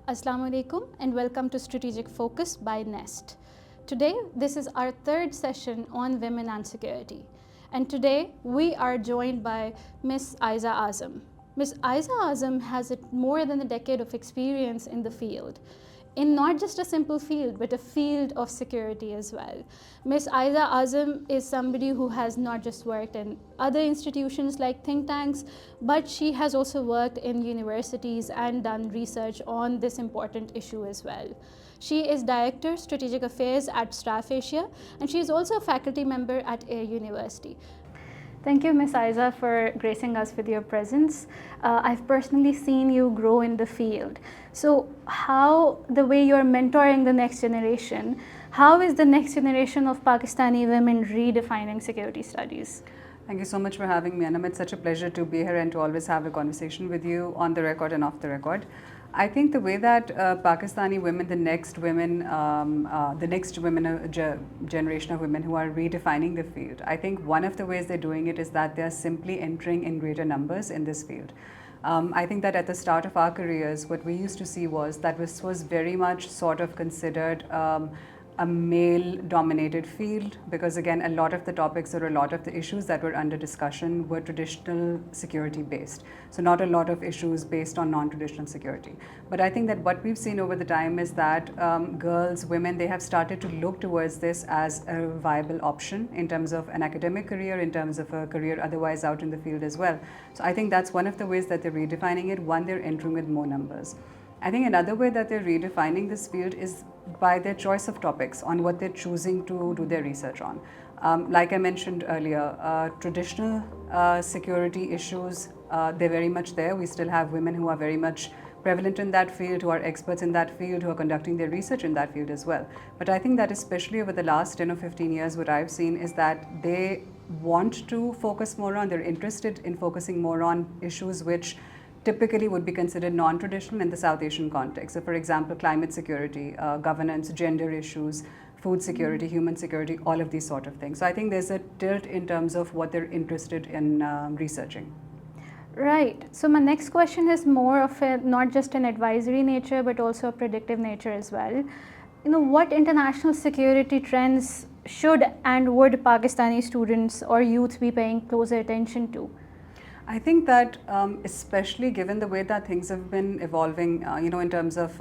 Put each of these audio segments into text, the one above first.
Assalamu alaikum and welcome to Strategic Focus by NEST. Today, this is our third session on women and security. And today, we are joined by Ms. Aiza Azam. Ms. Aiza Azam has more than a decade of experience in the field, in not just a simple field, but a field of security as well. Ms. Aiza Azam is somebody who has not just worked in other institutions like think tanks, but she has also worked in universities and done research on this important issue as well. She is Director, Strategic Affairs at StrafAsia, and she is also a faculty member at University. Thank you, Ms. Aiza, for gracing us with your presence. I've personally seen you grow in the field. So how, the way you're mentoring the next generation, how is the next generation of Pakistani women redefining security studies? Thank you so much for having me, Anum. It's such a pleasure to be here and to always have a conversation with you on the record and off the record. I think the way that Pakistani women, the next generation of women who are redefining the field, I think one of the ways they're doing it is that they're simply entering in greater numbers in this field. I think that at the start of our careers, what we used to see was that this was very much sort of considered a male-dominated field, because again, a lot of the topics or a lot of the issues that were under discussion were traditional security-based. So not a lot of issues based on non-traditional security. But I think that what we've seen over the time is that girls, women, they have started to look towards this as a viable option in terms of an academic career, in terms of a career otherwise out in the field as well. So I think that's one of the ways that they're redefining it. One, they're entering with more numbers. I think another way that they're redefining this field is by their choice of topics on what they're choosing to do their research on. Like I mentioned earlier, traditional security issues, they're very much there. We still have women who are very much prevalent in that field, who are experts in that field, who are conducting their research in that field as well. But I think that especially over the last 10 or 15 years, what I've seen is that they want to focus more on, they're interested in focusing more on issues which typically would be considered non-traditional in the South Asian context. So for example, climate security, governance, gender issues, food security, human security, all of these sort of things. So I think there's a tilt in terms of what they're interested in researching. Right. So my next question is more of a, not just an advisory nature, but also a predictive nature as well. You know, what international security trends should and would Pakistani students or youth be paying closer attention to? I think that especially given the way that things have been evolving, in terms of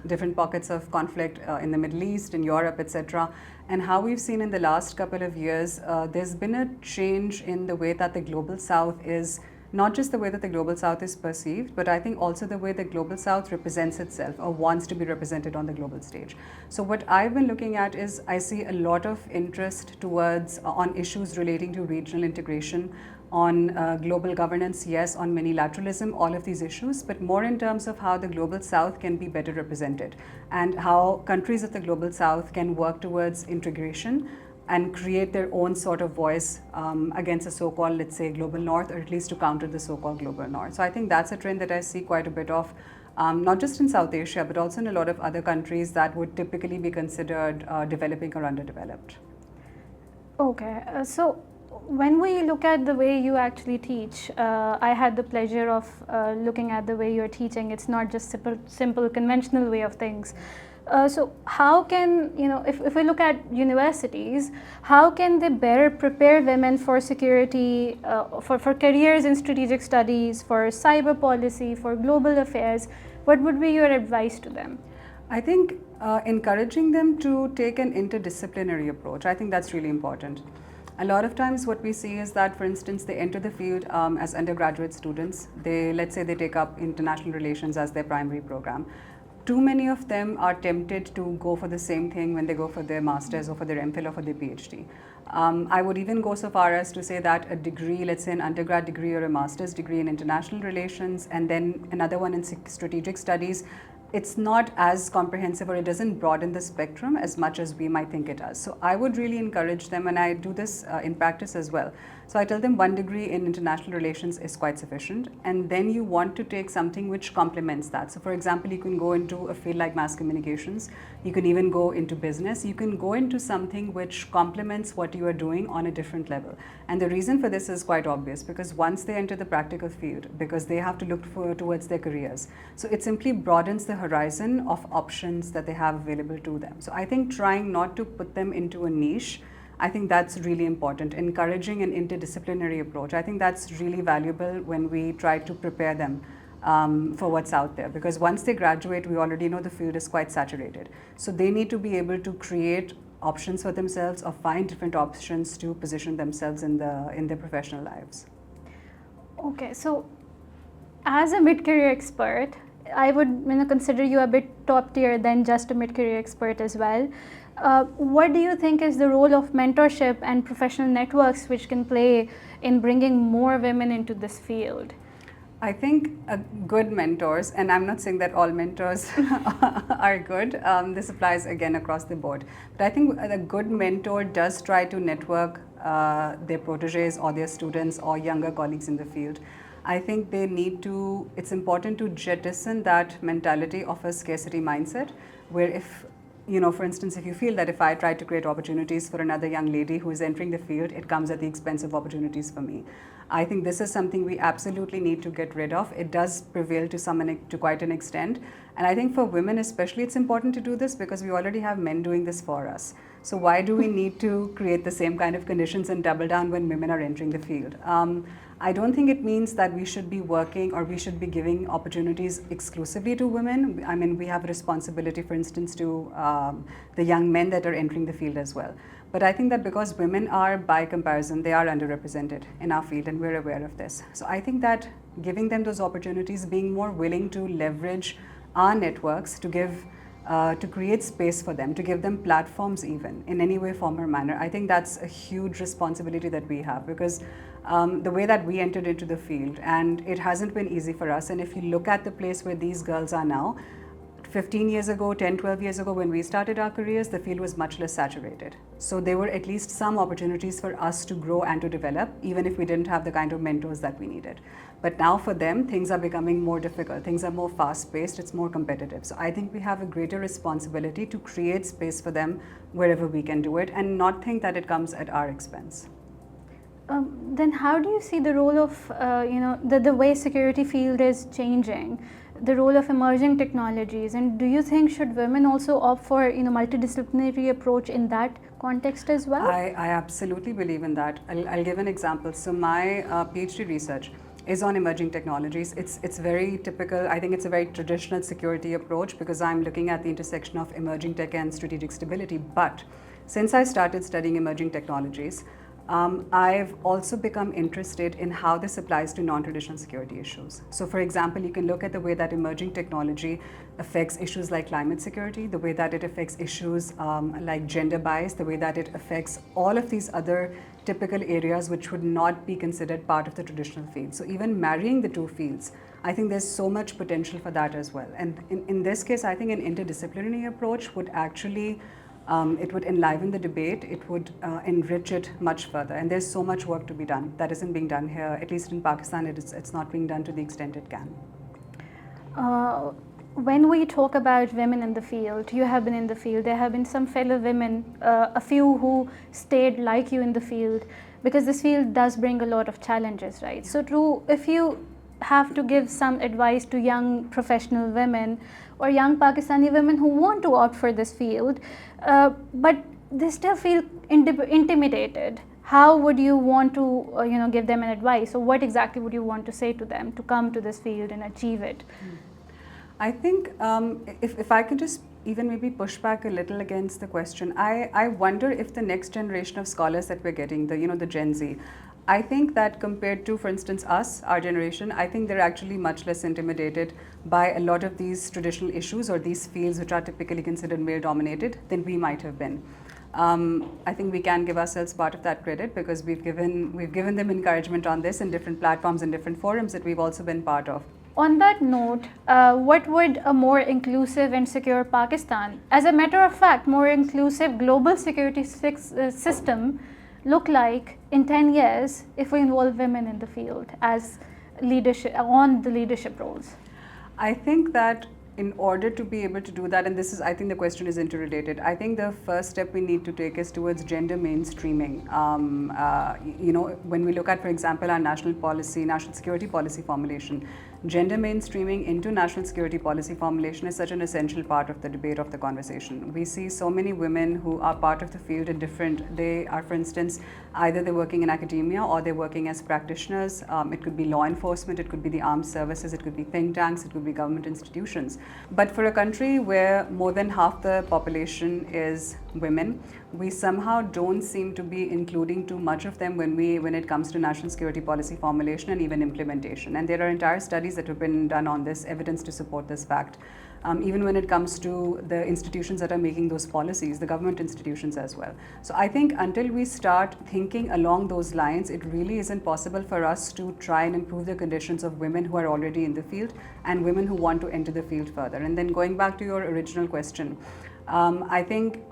different pockets of conflict in the Middle East, in Europe, etc., and how we've seen in the last couple of years, there's been a change in the way that the Global South is, not just the way that the Global South is perceived, but I think also the way the Global South represents itself or wants to be represented on the global stage. So what I've been looking at is I see a lot of interest towards on issues relating to regional integration, on global governance, yes, on multilateralism, all of these issues, but more in terms of how the Global South can be better represented and how countries of the Global South can work towards integration and create their own sort of voice against a so-called, let's say, Global North, or at least to counter the so-called Global North. So I think that's a trend that I see quite a bit of, not just in South Asia, but also in a lot of other countries that would typically be considered developing or underdeveloped. Okay, so when we look at the way you actually teach, I had the pleasure of looking at the way you're teaching. It's not just simple conventional way of things. So how can, if we look at universities, how can they better prepare women for security, for careers in strategic studies, for cyber policy, for global affairs? What would be your advice to them? I think encouraging them to take an interdisciplinary approach. I think that's really important. A lot of times what we see is that, for instance, they enter the field as undergraduate students. Let's say they take up international relations as their primary program. Too many of them are tempted to go for the same thing when they go for their master's or for their MPhil or for their PhD. I would even go so far as to say that a degree, let's say an undergrad degree or a master's degree in international relations, and then another one in strategic studies, it's not as comprehensive, or it doesn't broaden the spectrum as much as we might think it does. So I would really encourage them, and I do this in practice as well, So I tell them 1 degree in international relations is quite sufficient, and then you want to take something which complements that. So for example, you can go into a field like mass communications, you can even go into business, you can go into something which complements what you are doing on a different level. And the reason for this is quite obvious, because once they enter the practical field, because they have to look towards their careers, so it simply broadens the horizon of options that they have available to them. So I think trying not to put them into a niche, I think that's really important. Encouraging an interdisciplinary approach, I think that's really valuable when we try to prepare them for what's out there, because once they graduate, we already know the field is quite saturated. So they need to be able to create options for themselves or find different options to position themselves in their professional lives. Okay, so as a mid-career expert, I would consider you a bit top tier than just a mid-career expert as well. What do you think is the role of mentorship and professional networks which can play in bringing more women into this field? I think good mentors, and I'm not saying that all mentors are good, this applies again across the board, but I think a good mentor does try to network their proteges or their students or younger colleagues in the field. I think it's important to jettison that mentality of a scarcity mindset, where if, for instance, if you feel that if I try to create opportunities for another young lady who is entering the field, it comes at the expense of opportunities for me. I think this is something we absolutely need to get rid of. It does prevail to quite an extent. And I think for women especially, it's important to do this because we already have men doing this for us. So why do we need to create the same kind of conditions and double down when women are entering the field? I don't think it means that we should be working or we should be giving opportunities exclusively to women. I mean, we have a responsibility, for instance, to the young men that are entering the field as well. But I think that because women are, by comparison, they are underrepresented in our field, and we're aware of this. So I think that giving them those opportunities, being more willing to leverage our networks to create space for them, to give them platforms even in any way, form or manner, I think that's a huge responsibility that we have, because the way that we entered into the field, and it hasn't been easy for us, and if you look at the place where these girls are now, 15 years ago, 10, 12 years ago, when we started our careers, the field was much less saturated. So there were at least some opportunities for us to grow and to develop, even if we didn't have the kind of mentors that we needed. But now for them, things are becoming more difficult. Things are more fast-paced, it's more competitive. So I think we have a greater responsibility to create space for them wherever we can do it, and not think that it comes at our expense. Then how do you see the role of, the way security field is changing? The role of emerging technologies, and do you think should women also opt for multidisciplinary approach in that context as well? I absolutely believe in that. I'll give an example. So my PhD research is on emerging technologies. It's very typical. I think it's a very traditional security approach because I'm looking at the intersection of emerging tech and strategic stability. But since I started studying emerging technologies, I've also become interested in how this applies to non-traditional security issues. So for example, you can look at the way that emerging technology affects issues like climate security, the way that it affects issues like gender bias, the way that it affects all of these other typical areas which would not be considered part of the traditional field. So even marrying the two fields, I think there's so much potential for that as well. And in this case, I think an interdisciplinary approach would actually it would enliven the debate, it would enrich it much further. And there's so much work to be done that isn't being done here, at least in Pakistan, it's not being done to the extent it can. When we talk about women in the field, you have been in the field, there have been some fellow women, a few who stayed like you in the field, because this field does bring a lot of challenges, right? So if you have to give some advice to young professional women or young Pakistani women who want to opt for this field, but they still feel intimidated, how would you want to give them an advice, or what exactly would you want to say to them to come to this field and achieve it? I think if I could just even maybe push back a little against the question, I wonder if the next generation of scholars that we're getting, the Gen Z, I think that compared to, for instance, us, our generation, I think they're actually much less intimidated by a lot of these traditional issues or these fields which are typically considered male-dominated than we might have been. I think we can give ourselves part of that credit because we've given them encouragement on this in different platforms and different forums that we've also been part of. On that note, what would a more inclusive and secure Pakistan, as a matter of fact, more inclusive global security system look like in 10 years if we involve women in the field as leadership, on the leadership roles? I think that in order to be able to do that, and this is, I think the question is interrelated, I think the first step we need to take is towards gender mainstreaming. When we look at, for example, our national security policy formulation, gender mainstreaming into national security policy formulation is such an essential part of the debate, of the conversation. We see so many women who are part of the field in they are, for instance, either they're working in academia or they're working as practitioners. It could be law enforcement, it could be the armed services, it could be think tanks, it could be government institutions. But for a country where more than half the population is women, we somehow don't seem to be including too much of them when it comes to national security policy formulation and even implementation. And there are entire studies that have been done on this, evidence to support this fact. Even when it comes to the institutions that are making those policies, the government institutions as well. So I think until we start thinking along those lines, it really isn't possible for us to try and improve the conditions of women who are already in the field and women who want to enter the field further. And then going back to your original question, I think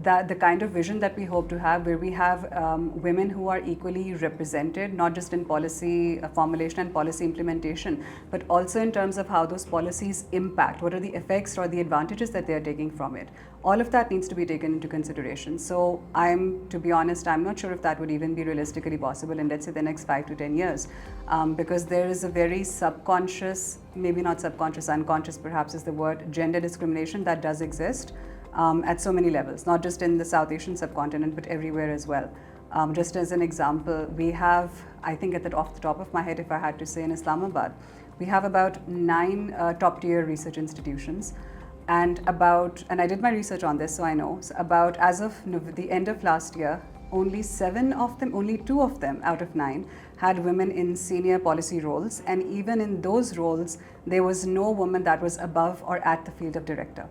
that the kind of vision that we hope to have, where we have women who are equally represented, not just in policy formulation and policy implementation, but also in terms of how those policies impact, what are the effects or the advantages that they are taking from it. All of that needs to be taken into consideration. So to be honest, I'm not sure if that would even be realistically possible in, let's say, the next 5 to 10 years, because there is a very subconscious, maybe not subconscious, unconscious perhaps is the word, gender discrimination that does exist. At so many levels, not just in the South Asian subcontinent, but everywhere as well. Just as an example, we have, I think off the top of my head, if I had to say, in Islamabad, we have about 9 top-tier research institutions, and I did my research on this, so I know, so about, as of the end of last year, only 2 of them out of 9 had women in senior policy roles, and even in those roles, there was no woman that was above or at the field of director.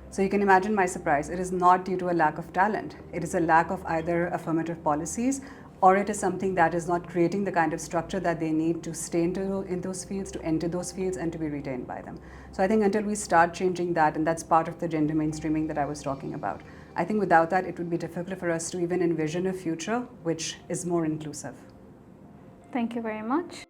So you can imagine my surprise. It is not due to a lack of talent. It is a lack of either affirmative policies, or it is something that is not creating the kind of structure that they need to stay in those fields, to enter those fields, and to be retained by them. So I think until we start changing that, and that's part of the gender mainstreaming that I was talking about, I think without that, it would be difficult for us to even envision a future which is more inclusive. Thank you very much.